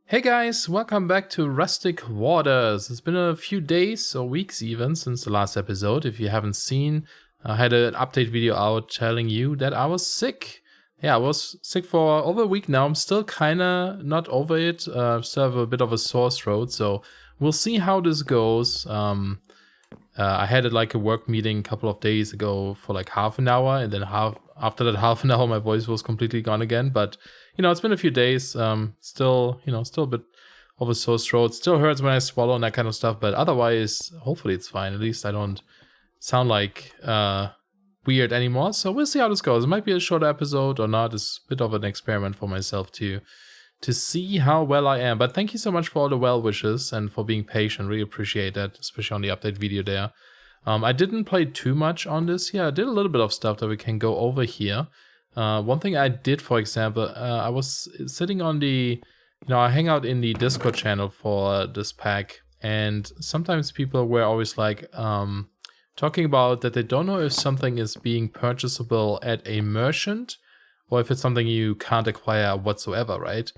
Hey guys, welcome back to Rustic Waters. It's been a few days or weeks even since the last episode. If you haven't seen, I had an update video out telling you that I was sick. Yeah, I was sick for over a week now. I'm still kinda not over it. Still have a bit of a sore throat, so we'll see how this goes. I had like a work meeting a couple of days ago for like half an hour, and then after that half an hour, my voice was completely gone again. But it's been a few days. Still a bit of a sore throat. Still hurts when I swallow and that kind of stuff. But otherwise, hopefully it's fine. At least I don't sound like weird anymore. So we'll see how this goes. It might be a shorter episode or not. It's a bit of an experiment for myself to see how well I am. But thank you so much for all the well wishes and for being patient. Really appreciate that, especially on the update video there. I didn't play too much on this here. I did a little bit of stuff that we can go over here. One thing I did, for example, I was sitting on the, I hang out in the Discord channel for this pack, and sometimes people were always like talking about that they don't know if something is being purchasable at a merchant or if it's something you can't acquire whatsoever, right?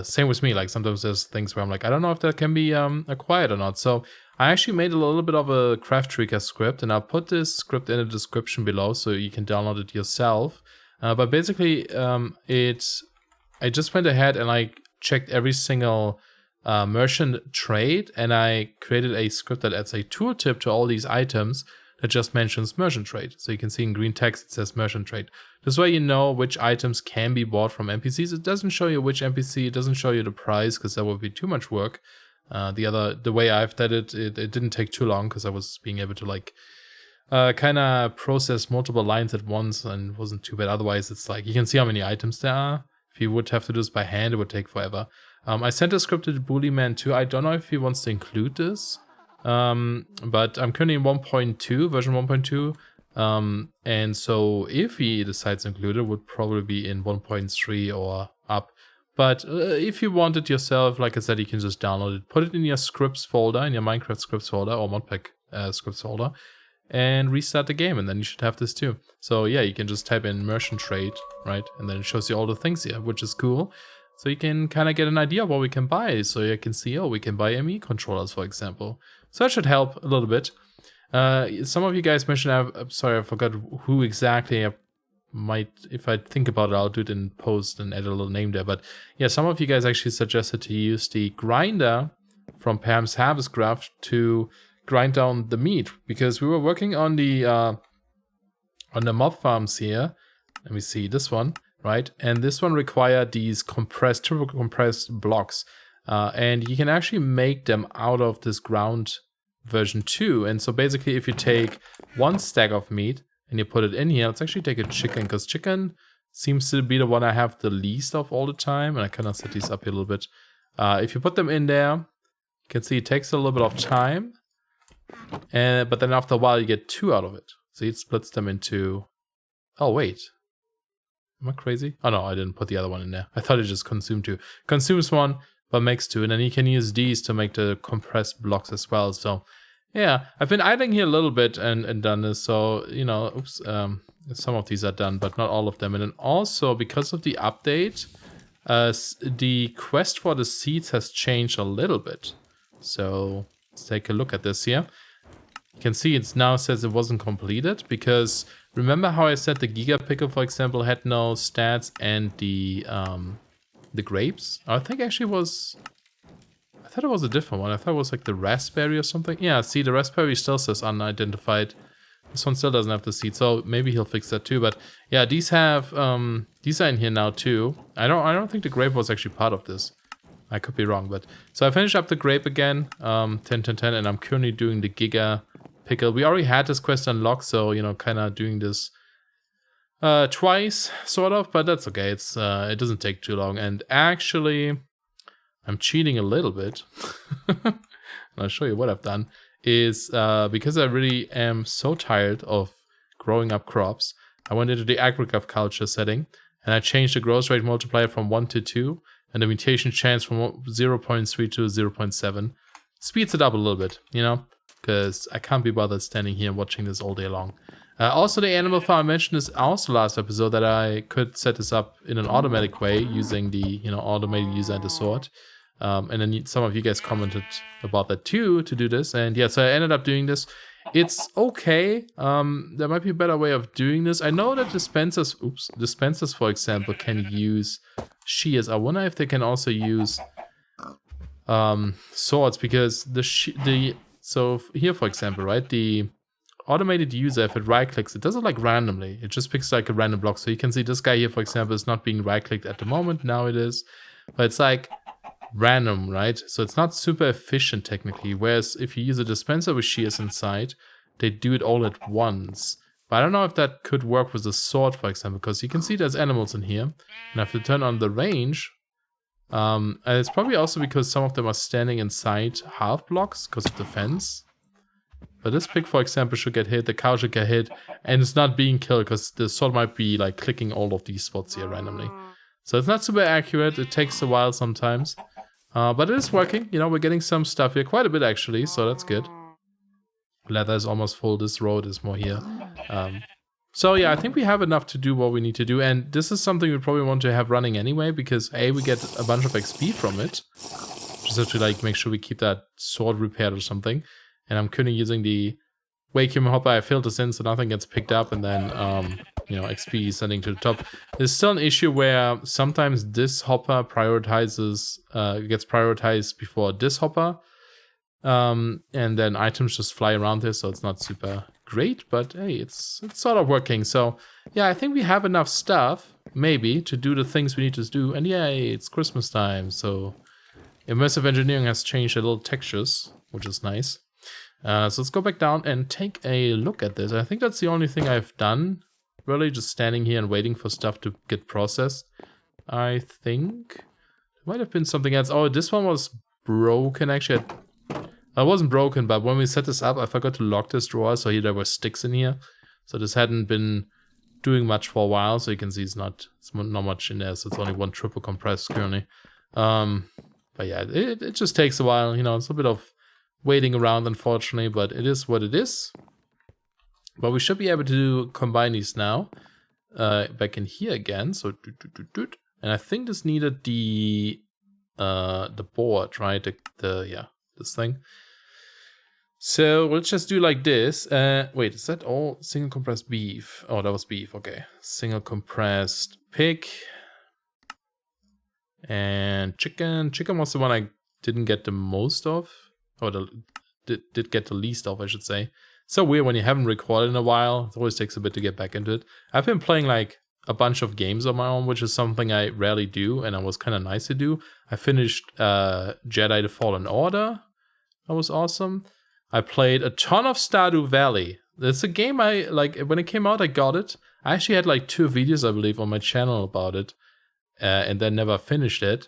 Same with me, like sometimes there's things where I'm like, I don't know if that can be acquired or not. So I actually made a little bit of a craft trigger script, and I'll put this script in the description below so you can download it yourself. But basically, I just went ahead and I checked every single merchant trade, and I created a script that adds a tooltip to all these items that just mentions merchant trade. So you can see in green text it says merchant trade. This way you know which items can be bought from NPCs. It doesn't show you which NPC, it doesn't show you the price because that would be too much work. The way I've done it didn't take too long because I was being able to like kind of process multiple lines at once, and it wasn't too bad. Otherwise, it's like you can see how many items there are. If you would have to do this by hand, it would take forever. I sent a script to the Boolyman too. I don't know if he wants to include this, but I'm currently in 1.2, version 1.2, and so if he decides to include it, would probably be in 1.3 or up. But if you want it yourself, like I said, you can just download it, put it in your scripts folder, in your Minecraft scripts folder or modpack scripts folder, and restart the game, and then you should have this too. So yeah, you can just type in merchant trade, right? And then it shows you all the things here, which is cool. So you can kind of get an idea of what we can buy. So you can see, oh, we can buy ME controllers, for example. So that should help a little bit. Some of you guys mentioned, I'm sorry, I forgot who exactly. I might, if I think about it, I'll do it in post and add a little name there. But yeah, some of you guys actually suggested to use the grinder from Pam's Harvest Craft to grind down the meat, because we were working on the mob farms here. Let me see this one, right? And this one required these turbo compressed blocks, and you can actually make them out of this ground version 2. And so basically, if you take one stack of meat and you put it in here, let's actually take a chicken, because chicken seems to be the one I have the least of all the time. And I kind of set these up here a little bit. If you put them in there, you can see it takes a little bit of time. But then after a while you get 2 out of it. See, it splits them into... Oh, wait. Am I crazy? Oh no, I didn't put the other one in there. I thought it just consumed 2. Consumes 1, but makes 2. And then you can use these to make the compressed blocks as well. So, yeah. I've been idling here a little bit and done this. So, oops. Some of these are done, but not all of them. And then also, because of the update, the quest for the seeds has changed a little bit. So... let's take a look at this here. You can see it now says it wasn't completed, because remember how I said the Giga Pickle, for example, had no stats, and the grapes? I think actually I thought it was a different one. I thought it was like the raspberry or something. Yeah, see, the raspberry still says unidentified. This one still doesn't have the seed, so maybe he'll fix that too. But yeah, these have these are in here now too. I don't think the grape was actually part of this. I could be wrong, but... So I finished up the grape again, 10, 10, 10, and I'm currently doing the Giga Pickle. We already had this quest unlocked, so, kind of doing this twice, sort of, but that's okay. It's it doesn't take too long, and actually, I'm cheating a little bit. And I'll show you what I've done, is because I really am so tired of growing up crops, I went into the agriculture setting, and I changed the growth rate multiplier from 1 to 2, and the mutation chance from 0.3 to 0.7. Speeds it up a little bit, because I can't be bothered standing here and watching this all day long. Also, the animal farm I mentioned is also last episode that I could set this up in an automatic way using the automated user and the sort. And then some of you guys commented about that too, to do this. And yeah, so I ended up doing this. It's okay. There might be a better way of doing this. I know that dispensers, for example, can use shears. I wonder if they can also use swords, because so here, for example, right, the automated user, if it right clicks, it does it like randomly. It just picks like a random block. So you can see this guy here, for example, is not being right clicked at the moment. Now it is, but it's like random, right? So it's not super efficient technically. Whereas if you use a dispenser with shears inside, they do it all at once. But I don't know if that could work with a sword, for example, because you can see there's animals in here. And I have to turn on the range. And it's probably also because some of them are standing inside half blocks because of the fence. But this pig, for example, should get hit, the cow should get hit, and it's not being killed because the sword might be like clicking all of these spots here randomly. So it's not super accurate, it takes a while sometimes. But it is working, you know, we're getting some stuff here, quite a bit actually, so that's good. Leather is almost full, this road is more here. So yeah, I think we have enough to do what we need to do, and this is something we probably want to have running anyway, because A, we get a bunch of XP from it. Just have to like make sure we keep that sword repaired or something. And I'm currently using the vacuum hopper. I filled this in so nothing gets picked up, and then you know, XP is sending to the top. There's still an issue where sometimes this hopper prioritizes gets prioritized before this hopper. And then items just fly around this, so it's not super great, but hey, it's sort of working. So yeah, I think we have enough stuff, maybe, to do the things we need to do. And yay, it's Christmas time, so immersive engineering has changed a little textures, which is nice. So let's go back down and take a look at this. I think that's the only thing I've done, really, just standing here and waiting for stuff to get processed. I think there might have been something else. Oh, this one was broken, actually. It wasn't broken, but when we set this up, I forgot to lock this drawer, so here there were sticks in here. So this hadn't been doing much for a while, so you can see it's not much in there, so it's only one triple compressed currently. But yeah, it just takes a while, you know, it's a bit of waiting around, unfortunately, but it is what it is. But we should be able to combine these now. Back in here again, so and I think this needed the board, right? Yeah, this thing. So let's just do like this. Wait, is that all single compressed beef? Oh, that was beef. Okay, single compressed pig and chicken. Chicken was the one I didn't get the most of, or did get the least of, I should say. It's so weird when you haven't recorded in a while. It always takes a bit to get back into it. I've been playing like a bunch of games on my own, which is something I rarely do, and it was kind of nice to do. I finished Jedi: The Fallen Order. That was awesome. I played a ton of Stardew Valley. It's a game I, like, when it came out, I got it. I actually had like 2 videos, I believe, on my channel about it, and then never finished it,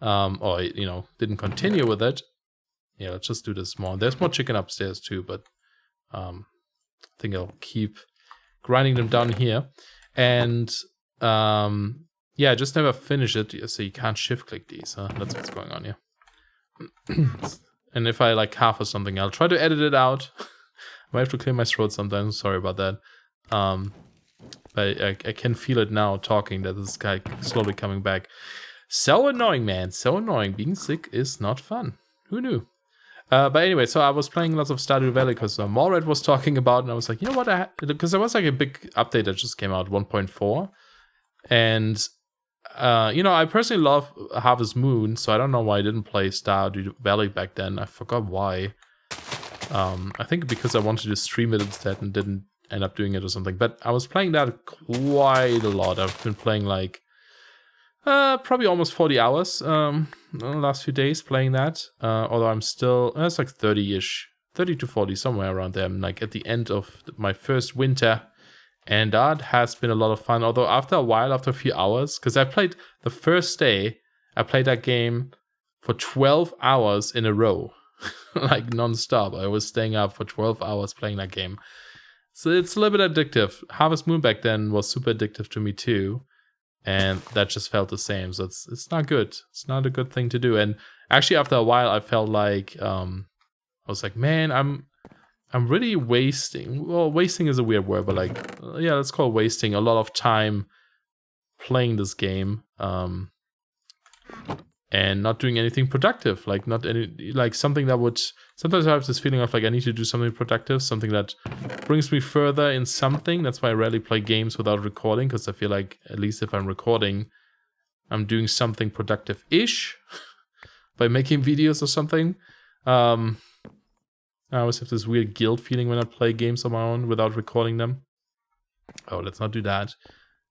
or, you know, didn't continue with it. Yeah, let's just do this more. There's more chicken upstairs too, but I think I'll keep grinding them down here. And yeah, I just never finished it, so you can't shift click these, huh? That's what's going on here. And if I like cough or something, I'll try to edit it out. I might have to clear my throat sometimes, sorry about that. But I can feel it now talking, that this guy slowly coming back. So annoying, man, so annoying. Being sick is not fun. Who knew? But anyway, so I was playing lots of Stardew Valley because Morad was talking about it, and I was like, you know what, because there was like a big update that just came out, 1.4. And, you know, I personally love Harvest Moon, so I don't know why I didn't play Stardew Valley back then. I forgot why. I think because I wanted to stream it instead and didn't end up doing it or something. But I was playing that quite a lot. I've been playing like probably almost 40 hours in the last few days playing that. Although I'm still, it's like 30-ish, 30 to 40, somewhere around there. I'm like at the end of my first winter. And that has been a lot of fun. Although after a while, after a few hours, because I played the first day, I played that game for 12 hours in a row. Like non-stop. I was staying up for 12 hours playing that game. So it's a little bit addictive. Harvest Moon back then was super addictive to me too. And that just felt the same. So it's not good. It's not a good thing to do. And actually after a while, I felt like, I was like, man, I'm really wasting. Well, wasting is a weird word, but like, yeah, let's call it wasting a lot of time playing this game. and not doing anything productive, like not any, like something that would, sometimes I have this feeling of like I need to do something productive, something that brings me further in something. That's why I rarely play games without recording, because I feel like at least if I'm recording, I'm doing something productive-ish by making videos or something. I always have this weird guilt feeling when I play games on my own without recording them. Oh, let's not do that.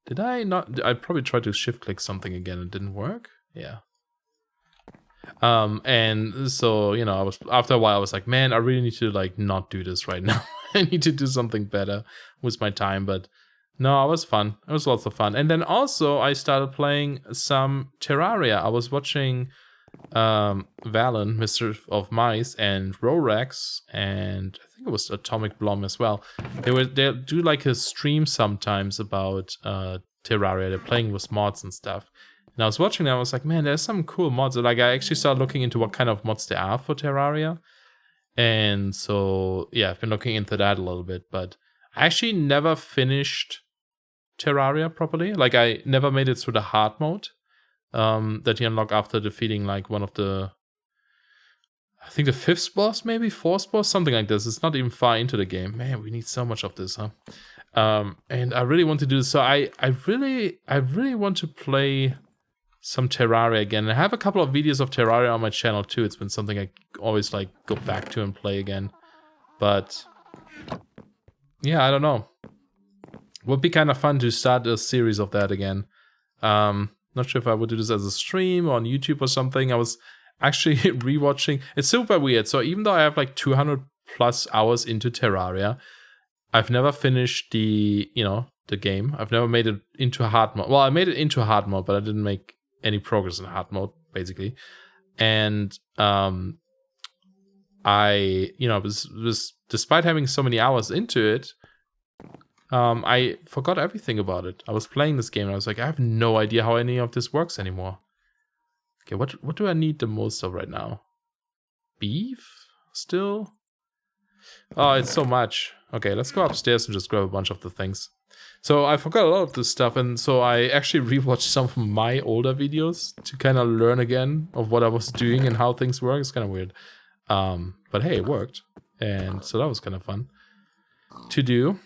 Did I not? I probably tried to shift click something again and it didn't work. Yeah. And so, you know, I was, after a while I was like, man, I really need to like not do this right now. I need to do something better with my time. But no, it was fun. It was lots of fun. And then also I started playing some Terraria. I was watching Valen, Mr. of Mice, and Rorax, and I think it was Atomic Blom as well. They do like a stream sometimes about Terraria. They're playing with mods and stuff. And I was watching that, I was like, man, there's some cool mods. Like, I actually started looking into what kind of mods there are for Terraria. And so, yeah, I've been looking into that a little bit. But I actually never finished Terraria properly. Like, I never made it through the hard mode that you unlock after defeating, like, one of the... I think the 5th boss, maybe? 4th boss? Something like this. It's not even far into the game. Man, we need so much of this, huh? And I really want to do this. So I really want to play some Terraria again. I have a couple of videos of Terraria on my channel too. It's been something I always like go back to and play again. But yeah, I don't know. Would be kind of fun to start a series of that again. Not sure if I would do this as a stream or on YouTube or something. I was actually rewatching. It's super weird. So even though I have like 200 plus hours into Terraria, I've never finished the, you know, the game. I've never made it into a hard mode. Well, I made it into a hard mode, but I didn't make any progress in hard mode, basically. And I, you know, was despite having so many hours into it, I forgot everything about it. I was playing this game and I was like, I have no idea how any of this works anymore. Okay, what do I need the most of right now? Beef? Still? Oh, it's so much. Okay, let's go upstairs and just grab a bunch of the things. So I forgot a lot of this stuff, and so I actually rewatched some of my older videos to kind of learn again of what I was doing and how things work. It's kind of weird. But hey, it worked. And so that was kind of fun to do.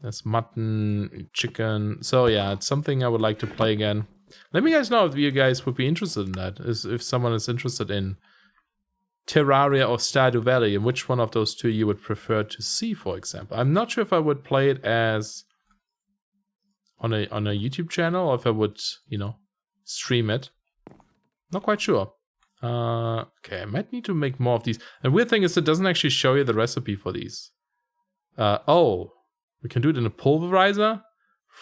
That's mutton, chicken. So yeah, it's something I would like to play again. Let me guys know if you guys would be interested in that. If someone is interested in Terraria or Stardew Valley, and which one of those two you would prefer to see, for example. I'm not sure if I would play it as on a YouTube channel or if I would, you know, stream it. Not quite sure. Okay, I might need to make more of these. The weird thing is it doesn't actually show you the recipe for these. Oh, we can do it in a pulverizer?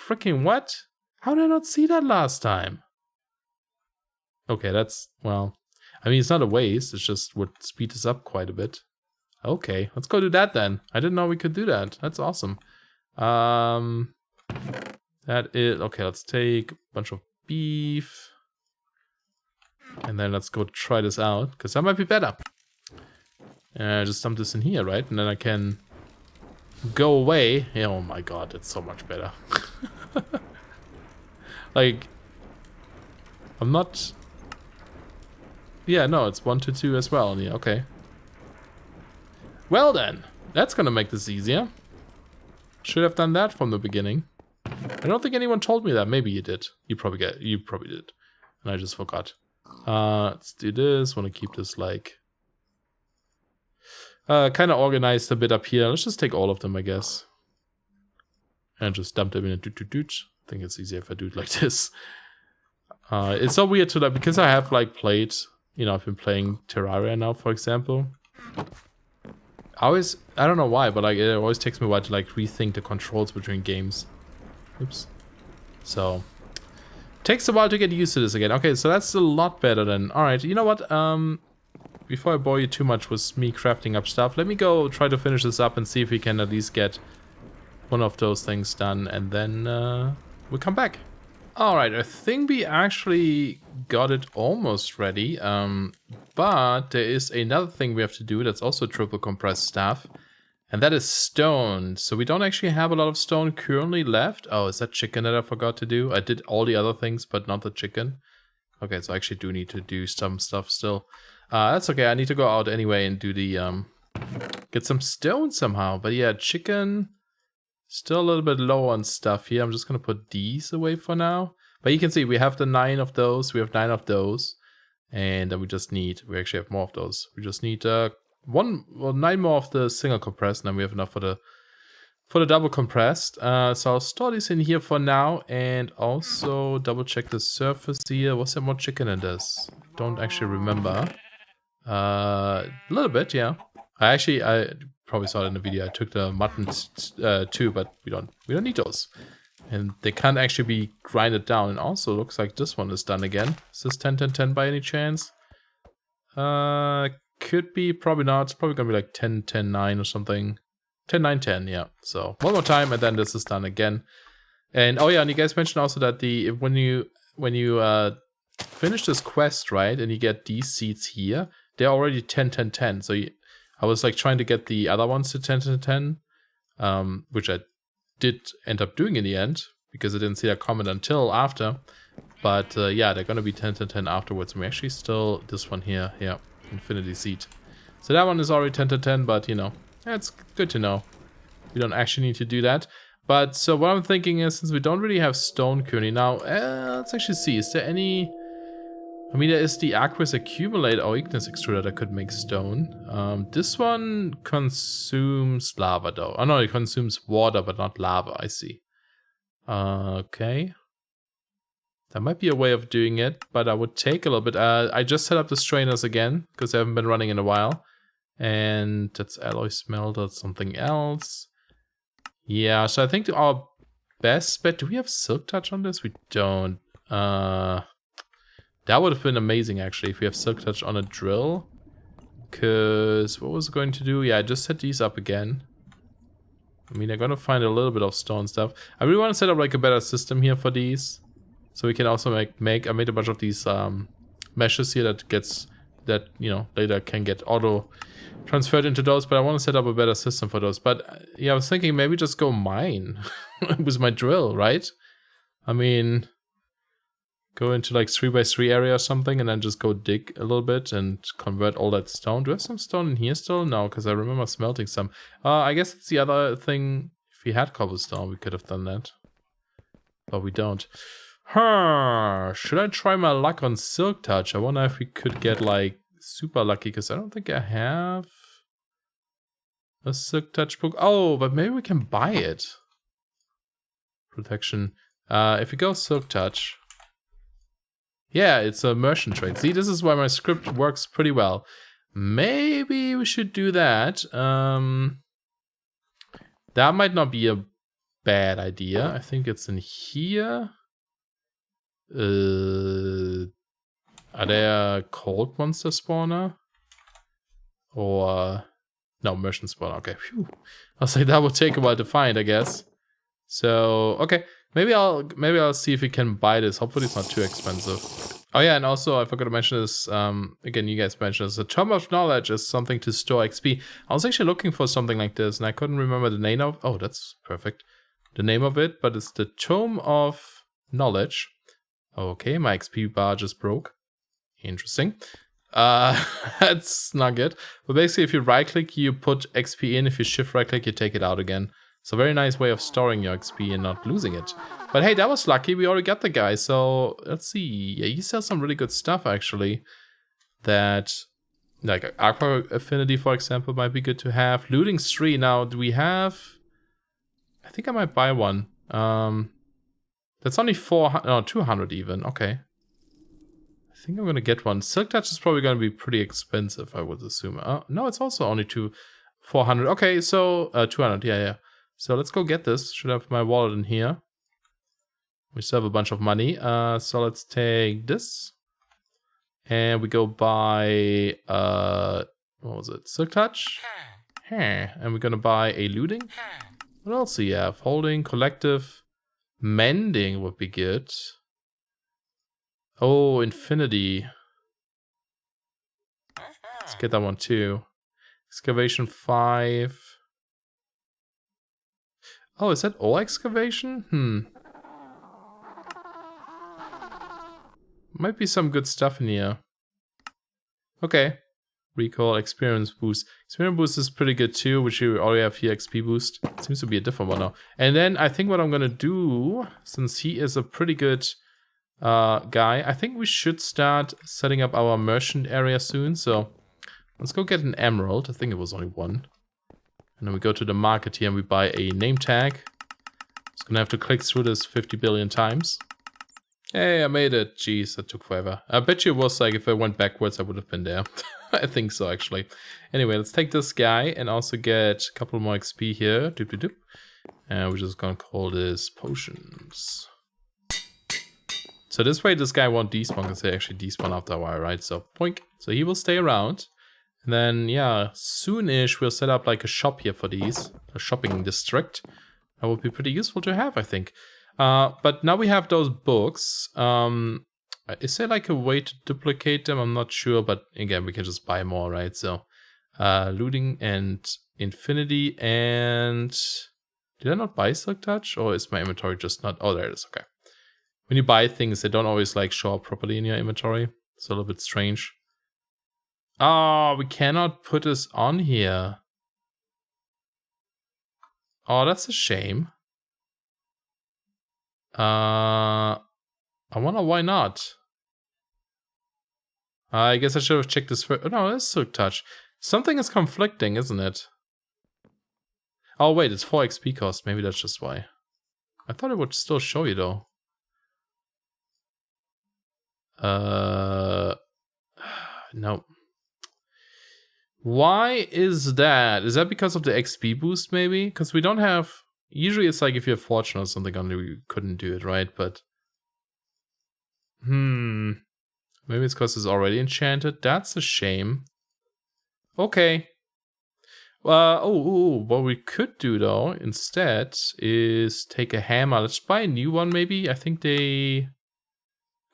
Freaking what? How did I not see that last time? Okay, that's, well, I mean, it's not a waste, it's just would speed this up quite a bit. Okay, let's go do that then. I didn't know we could do that. That's awesome. That is, okay, let's take a bunch of beef. And then let's go try this out, because that might be better. Just dump this in here, right? And then I can go away. Oh my god, it's so much better. Like, I'm not... Yeah, no, it's 1 to 2 as well. Yeah, okay. Well then, that's gonna make this easier. Should have done that from the beginning. I don't think anyone told me that. Maybe you did. You probably did. And I just forgot. Let's do this. Want to keep this like kind of organized a bit up here. Let's just take all of them, I guess. And just dump them in a doot. I think it's easier if I do it like this. It's so weird to, like, because I have like played, you know, I've been playing Terraria now, for example. I don't know why, but like it always takes me a while to like rethink the controls between games. Oops. So takes a while to get used to this again. Okay, so that's a lot better then. Alright, you know what? Before I bore you too much with me crafting up stuff, let me go try to finish this up and see if we can at least get one of those things done, and then we'll come back. Alright, I think we actually got it almost ready, but there is another thing we have to do that's also triple compressed stuff, and that is stone. So we don't actually have a lot of stone currently left. Oh, is that chicken that I forgot to do? I did all the other things, but not the chicken. Okay, so I actually do need to do some stuff still. That's okay. I need to go out anyway and do the get some stone somehow. But yeah, chicken still a little bit low on stuff here. I'm just gonna put these away for now. But you can see we have the 9 of those. We have 9 of those, and then we actually have more of those. We just need 9 more of the single compressed, and then we have enough for the double compressed. So I'll store these in here for now, and also double check the surface here. Was there more chicken in this? Don't actually remember. A little bit, yeah. I probably saw it in the video. I took the mutton too, but we don't need those, and they can't actually be grinded down. And also looks like this one is done again. Is this 10-10-10 by any chance? Could be, probably not. It's probably gonna be like 10-10-9 or something. 10-9-10, yeah. So one more time, and then this is done again. And oh yeah, and you guys mentioned also that when you finish this quest, right, and you get these seeds here, they're already 10-10-10. So I was like trying to get the other ones to 10-10-10, which I did end up doing in the end because I didn't see that comment until after. But yeah, they're gonna be 10-10-10 afterwards. And we actually still this one here, yeah, Infinity Seed. So that one is already 10-10-10, but you know, it's good to know. We don't actually need to do that. But so what I'm thinking is, since we don't really have stone currently now, let's actually see. Is there any? I mean, there is the aqueous accumulator or igneous extruder that could make stone. This one consumes lava though. Oh no, it consumes water but not lava, I see. Okay. That might be a way of doing it, but I would take a little bit. I just set up the strainers again, because they haven't been running in a while. And that's alloy smelter, something else. Yeah, so I think our best bet... Do we have silk touch on this? We don't. That would have been amazing, actually, if we have silk touch on a drill. Because what was it going to do? Yeah, I just set these up again. I mean, they're going to find a little bit of stone stuff. I really want to set up like a better system here for these. So we can also I made a bunch of these meshes here that, you know, later can get auto transferred into those. But I want to set up a better system for those. But yeah, I was thinking maybe just go mine with my drill, right? I mean... Go into like 3x3 area or something and then just go dig a little bit and convert all that stone. Do I have some stone in here still? No, because I remember smelting some. I guess it's the other thing. If we had cobblestone, we could have done that. But we don't. Should I try my luck on Silk Touch? I wonder if we could get like super lucky, because I don't think I have a Silk Touch book. Oh, but maybe we can buy it. Protection. If we go Silk Touch... Yeah, it's a merchant trade. See, this is why my script works pretty well. Maybe we should do that. That might not be a bad idea. I think it's in here. Are there cold monster spawner? Or... No, merchant spawner. Okay, phew. I'll say that would take a while to find, I guess. So, okay. Maybe I'll see if we can buy this. Hopefully it's not too expensive. Oh yeah, and also I forgot to mention this. Again, you guys mentioned this. The Tome of Knowledge is something to store XP. I was actually looking for something like this, and I couldn't remember the name of. Oh, that's perfect. The name of it, but it's the Tome of Knowledge. Okay, my XP bar just broke. Interesting. That's not good. But basically, if you right-click, you put XP in. If you shift right-click, you take it out again. It's a very nice way of storing your XP and not losing it. But hey, that was lucky. We already got the guy. So let's see. Yeah, he sells some really good stuff, actually. That, like Aqua Affinity, for example, might be good to have. Looting 3. Now, do we have... I think I might buy one. That's only 400... No, 200 even. Okay. I think I'm going to get one. Silk Touch is probably going to be pretty expensive, I would assume. No, it's also only 400. Okay, so... 200, yeah. So let's go get this. Should have my wallet in here. We still have a bunch of money. So let's take this. And we go buy, what was it? Silk Touch? And we're gonna buy a looting. What else do you have? Holding, collective, mending would be good. Oh, infinity. Let's get that one too. Excavation 5. Oh, is that all excavation? Might be some good stuff in here. Okay. Recall, experience boost. Experience boost is pretty good too, which you already have here, XP boost. Seems to be a different one now. And then I think what I'm gonna do, since he is a pretty good guy, I think we should start setting up our merchant area soon. So let's go get an emerald. I think it was only one. And then we go to the market here and we buy a name tag. Just gonna have to click through this 50 billion times. Hey, I made it. Jeez, that took forever. I bet you it was like if I went backwards, I would have been there. I think so, actually. Anyway, let's take this guy and also get a couple more XP here. Doop, doop, doop. And we're just gonna call this potions. So this way, this guy won't despawn because they actually despawn after a while, right? So, poink. So he will stay around. And then, yeah, soonish we'll set up like a shop here for these. A shopping district. That would be pretty useful to have, I think. But now we have those books. Is there like a way to duplicate them? I'm not sure, but again, we can just buy more, right? So, looting and infinity and... Did I not buy Silk Touch? Or is my inventory just not... Oh, there it is, okay. When you buy things, they don't always like show up properly in your inventory. It's a little bit strange. Oh, we cannot put this on here. Oh, that's a shame. I wonder why not. I guess I should have checked this first. Oh, no, it's Silk Touch. Something is conflicting, isn't it? Oh, wait, it's 4 XP cost. Maybe that's just why. I thought it would still show you, though. No. Why is that? Is that because of the XP boost, maybe? Because we don't have... Usually it's like if you have fortune or something on you couldn't do it, right? But... Maybe it's because it's already enchanted. That's a shame. Okay. What we could do, though, instead, is take a hammer. Let's buy a new one, maybe. I think they...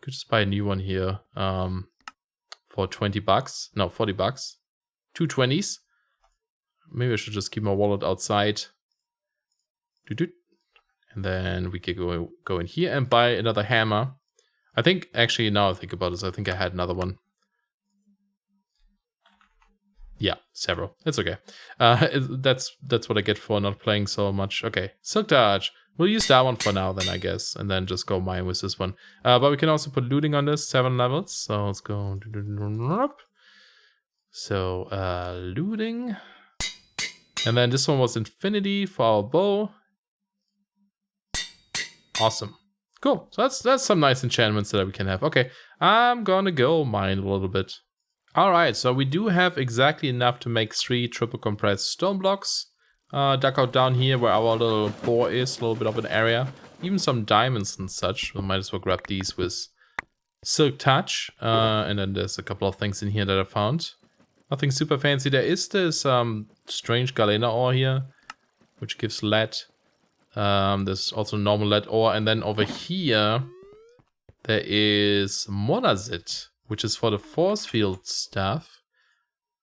Could just buy a new one here. For 20 bucks. No, 40 bucks. 2 20s. Maybe I should just keep my wallet outside. And then we could go in here and buy another hammer. I think, actually, now I think about this, I think I had another one. Yeah, several. It's okay. That's what I get for not playing so much. Okay, Silk Touch. We'll use that one for now then, I guess. And then just go mine with this one. But we can also put looting on this, 7 levels. So let's go. So, looting. And then this one was infinity for our bow. Awesome. Cool. So that's some nice enchantments that we can have. Okay, I'm gonna go mine a little bit. Alright, so we do have exactly enough to make 3 triple compressed stone blocks. Dug out down here where our little bore is, a little bit of an area. Even some diamonds and such. We might as well grab these with Silk Touch. And then there's a couple of things in here that I found. Nothing super fancy. There is this strange galena ore here, which gives lead. There's also normal lead ore. And then over here, there is monazite, which is for the force field stuff.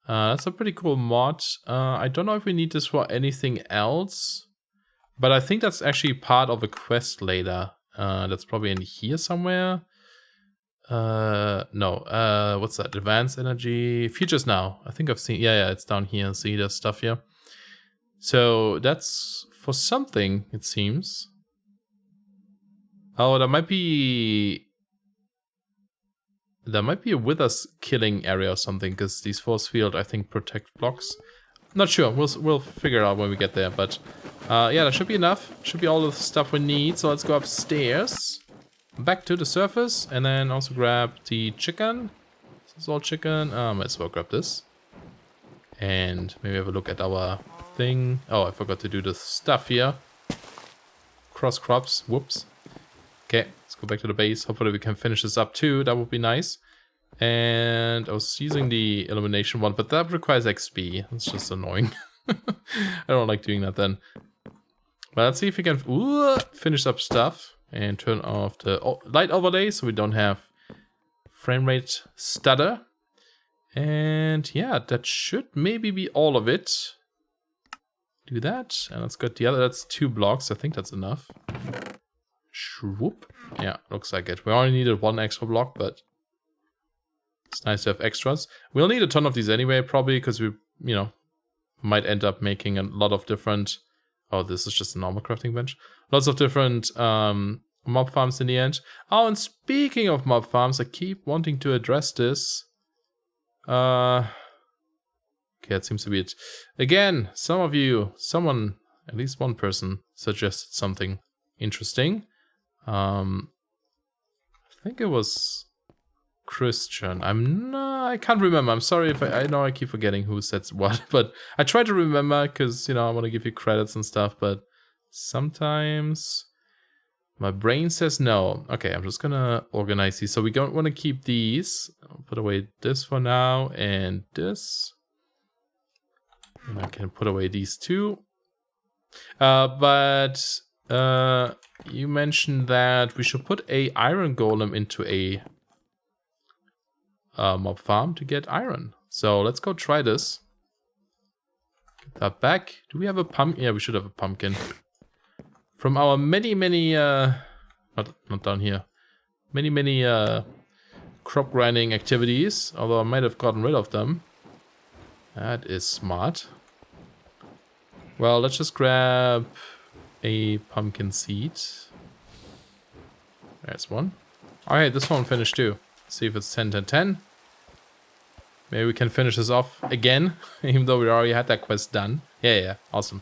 That's a pretty cool mod. I don't know if we need this for anything else, but I think that's actually part of a quest later. That's probably in here somewhere. No, what's that? Advanced energy, futures now. I think I've seen, yeah, it's down here. See, there's stuff here. So that's for something, it seems. Oh, there might be a withers killing area or something, because these force field, I think, protect blocks. Not sure. We'll figure it out when we get there. But yeah, that should be enough. Should be all the stuff we need. So let's go upstairs, back to the surface, and then also grab the chicken. This is all chicken. Might as well grab this, and maybe have a look at our thing. Oh, I forgot to do the stuff here. Cross crops. Whoops. Okay, let's go back to the base. Hopefully we can finish this up too. That would be nice. And I was using the illumination one, but that requires XP. That's just annoying. I don't like doing that then. But let's see if we can finish up stuff and turn off the light overlay so we don't have frame rate stutter. And yeah, that should maybe be all of it. Do that. And let's get the other. That's 2 blocks. I think that's enough. Swoop. Yeah, looks like it. We only needed 1 extra block, but It's nice to have extras. We'll need a ton of these anyway, probably, because we, you know, might end up making a lot of different... Oh, this is just a normal crafting bench. Lots of different mob farms in the end. Oh, and speaking of mob farms, I keep wanting to address this. Okay, that seems to be it. Again, someone, at least one person, suggested something interesting. I think it was Christian. I can't remember. I'm sorry if I know I keep forgetting who said what, but I try to remember because, you know, I want to give you credits and stuff, but sometimes my brain says no. Okay, I'm just gonna organize these. So we don't want to keep these. I'll put away this for now and this. And I can put away these two. But you mentioned that we should put a iron golem into a mob farm to get iron. So let's go try this. Get that back. Do we have a pumpkin? Yeah, we should have a pumpkin. From our many not down here. Many crop grinding activities. Although I might have gotten rid of them. That is smart. Well, let's just grab a pumpkin seed. There's one. Alright, this one finished too. Let's see if it's 10-10-10. Maybe we can finish this off again, even though we already had that quest done. Yeah, awesome.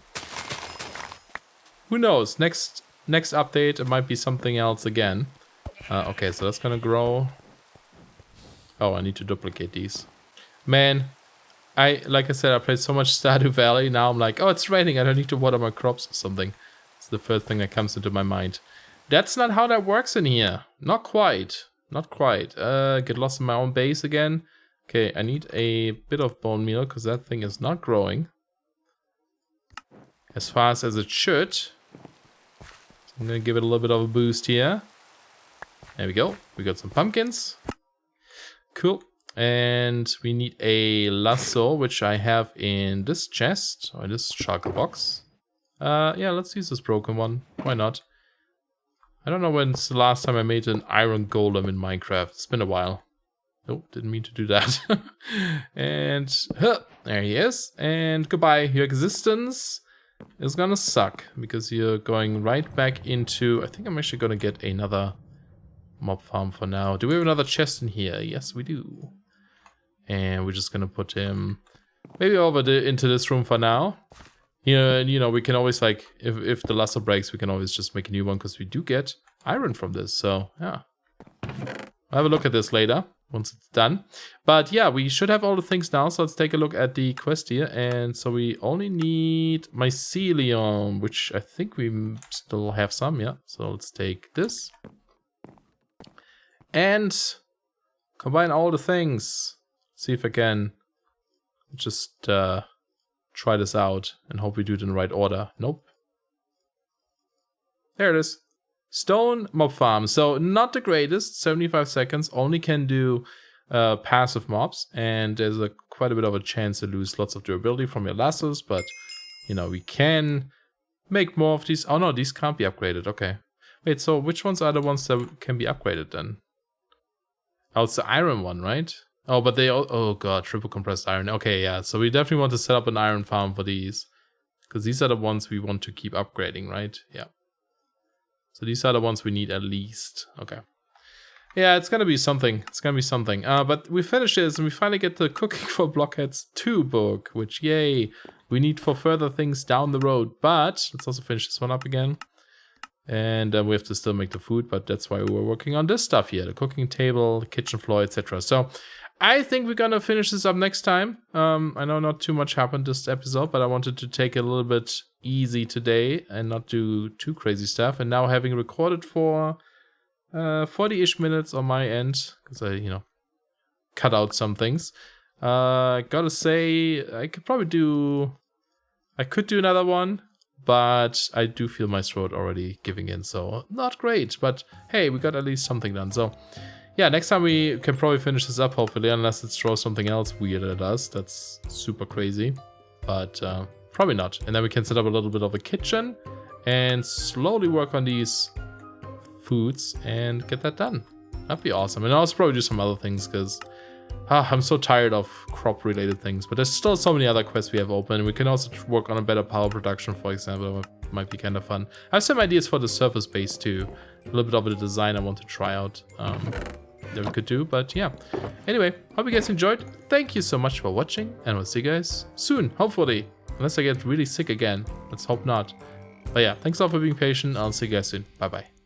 Who knows? Next update, it might be something else again. Okay, so that's gonna grow. Oh, I need to duplicate these. Man, like I said, I played so much Stardew Valley. Now I'm like, oh, it's raining. I don't need to water my crops or something. It's the first thing that comes into my mind. That's not how that works in here. Not quite. Not quite. Get lost in my own base again. Okay, I need a bit of bone meal because that thing is not growing as fast as it should. So I'm gonna give it a little bit of a boost here. There we go. We got some pumpkins. Cool. And we need a lasso, which I have in this chest or this shulker box. Yeah, let's use this broken one. Why not? I don't know when's the last time I made an iron golem in Minecraft. It's been a while. Oh, didn't mean to do that. And there he is. And goodbye. Your existence is gonna suck because you're going right back into... I think I'm actually gonna get another mob farm for now. Do we have another chest in here? Yes, we do. And we're just gonna put him maybe over into this room for now. Yeah, and you know, we can always, like, if the lasso breaks, we can always just make a new one because we do get iron from this. So yeah, I'll have a look at this later once it's done. But yeah, we should have all the things now. So let's take a look at the quest here. And so we only need mycelium, which I think we still have some. Yeah, so let's take this and combine all the things. See if I can just try this out and hope we do it in the right order. Nope. There it is. Stone mob farm. So not the greatest. 75 seconds. Only can do passive mobs. And there's quite a bit of a chance to lose lots of durability from your lassos. But, you know, we can make more of these. Oh no, these can't be upgraded. Okay. Wait, so which ones are the ones that can be upgraded then? Oh, it's the iron one, right? Oh, but they all... Oh god, triple compressed iron. Okay, yeah. So we definitely want to set up an iron farm for these. Because these are the ones we want to keep upgrading, right? Yeah. So these are the ones we need at least. Okay. Yeah, it's gonna be something. It's gonna be something. But we finish this and we finally get the Cooking for Blockheads 2 book. Which, yay, we need for further things down the road. But let's also finish this one up again. And we have to still make the food. But that's why we're working on this stuff here. The cooking table, the kitchen floor, etc. So... I think we're gonna finish this up next time. I know not too much happened this episode, but I wanted to take it a little bit easy today and not do too crazy stuff. And now having recorded for 40-ish minutes on my end, because I, you know, cut out some things. Gotta say, I could do another one, but I do feel my throat already giving in, so not great. But hey, we got at least something done, so... Yeah, next time we can probably finish this up, hopefully, unless it throws something else weird at us. That's super crazy, but probably not. And then we can set up a little bit of a kitchen and slowly work on these foods and get that done. That'd be awesome. And I'll also probably do some other things because I'm so tired of crop-related things, but there's still so many other quests we have open. We can also work on a better power production, for example. That might be kind of fun. I have some ideas for the surface base too. A little bit of a design I want to try out that we could do, but yeah. Anyway, hope you guys enjoyed. Thank you so much for watching, and we'll see you guys soon, hopefully. Unless I get really sick again. Let's hope not. But yeah, thanks all for being patient. I'll see you guys soon. Bye-bye.